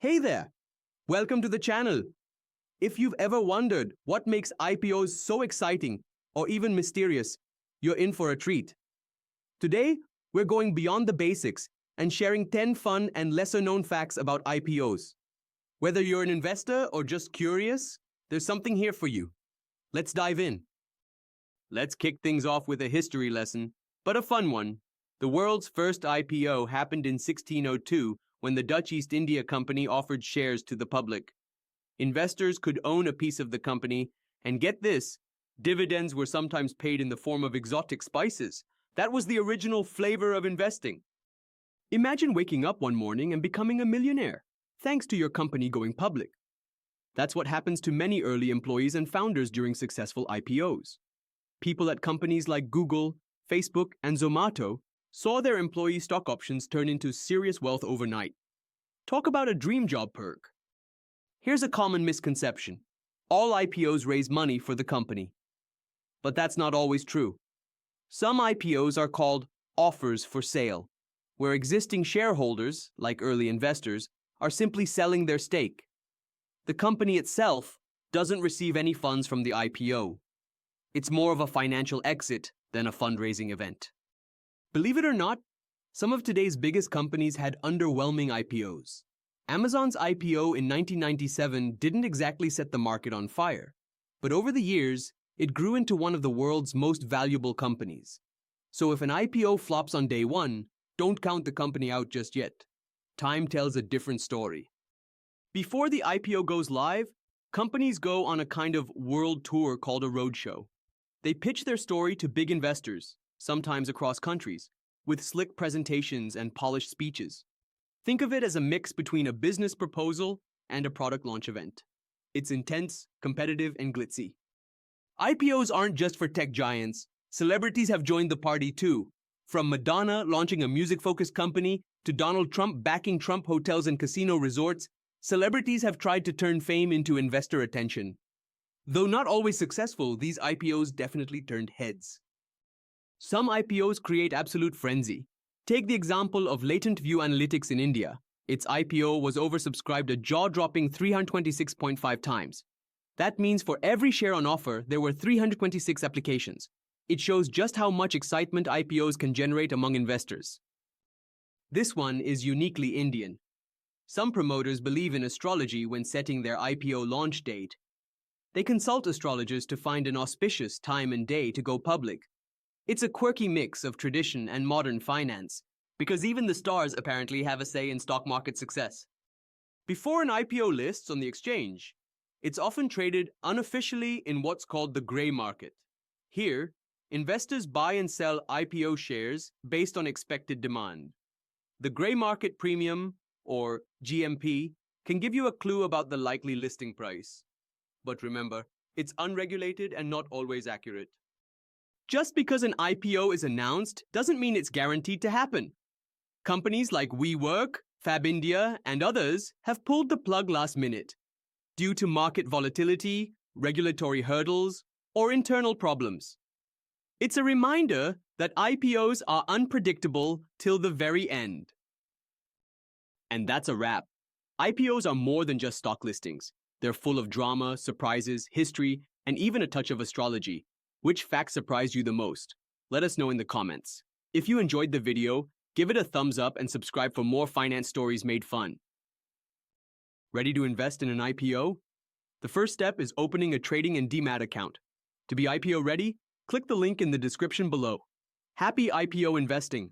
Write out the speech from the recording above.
Hey there! Welcome to the channel. If you've ever wondered what makes IPOs so exciting or even mysterious, you're in for a treat. Today, we're going beyond the basics and sharing 10 fun and lesser-known facts about IPOs. Whether you're an investor or just curious, there's something here for you. Let's dive in. Let's kick things off with a history lesson, but a fun one. The world's first IPO happened in 1602 when the Dutch East India Company offered shares to the public. Investors could own a piece of the company, and get this, dividends were sometimes paid in the form of exotic spices. That was the original flavor of investing. Imagine waking up one morning and becoming a millionaire, thanks to your company going public. That's what happens to many early employees and founders during successful IPOs. People at companies like Google, Facebook, and Zomato saw their employee stock options turn into serious wealth overnight. Talk about a dream job perk. Here's a common misconception. All IPOs raise money for the company. But that's not always true. Some IPOs are called offers for sale, where existing shareholders, like early investors, are simply selling their stake. The company itself doesn't receive any funds from the IPO. It's more of a financial exit than a fundraising event. Believe it or not, some of today's biggest companies had underwhelming IPOs. Amazon's IPO in 1997 didn't exactly set the market on fire, but over the years, it grew into one of the world's most valuable companies. So if an IPO flops on day one, don't count the company out just yet. Time tells a different story. Before the IPO goes live, companies go on a kind of world tour called a roadshow. They pitch their story to big investors, sometimes across countries, with slick presentations and polished speeches. Think of it as a mix between a business proposal and a product launch event. It's intense, competitive, and glitzy. IPOs aren't just for tech giants. Celebrities have joined the party too. From Madonna launching a music-focused company to Donald Trump backing Trump hotels and casino resorts, celebrities have tried to turn fame into investor attention. Though not always successful, these IPOs definitely turned heads. Some IPOs create absolute frenzy. Take the example of Latent View Analytics in India. Its IPO was oversubscribed a jaw-dropping 326.5 times. That means for every share on offer, there were 326 applications. It shows just how much excitement IPOs can generate among investors. This one is uniquely Indian. Some promoters believe in astrology when setting their IPO launch date. They consult astrologers to find an auspicious time and day to go public. It's a quirky mix of tradition and modern finance, because even the stars apparently have a say in stock market success. Before an IPO lists on the exchange, it's often traded unofficially in what's called the gray market. Here, investors buy and sell IPO shares based on expected demand. The gray market premium, or GMP, can give you a clue about the likely listing price. But remember, it's unregulated and not always accurate. Just because an IPO is announced doesn't mean it's guaranteed to happen. Companies like WeWork, FabIndia, and others have pulled the plug last minute due to market volatility, regulatory hurdles, or internal problems. It's a reminder that IPOs are unpredictable till the very end. And that's a wrap. IPOs are more than just stock listings. They're full of drama, surprises, history, and even a touch of astrology. Which fact surprised you the most? Let us know in the comments. If you enjoyed the video, give it a thumbs up and subscribe for more finance stories made fun. Ready to invest in an IPO? The first step is opening a trading and demat account. To be IPO ready, click the link in the description below. Happy IPO investing!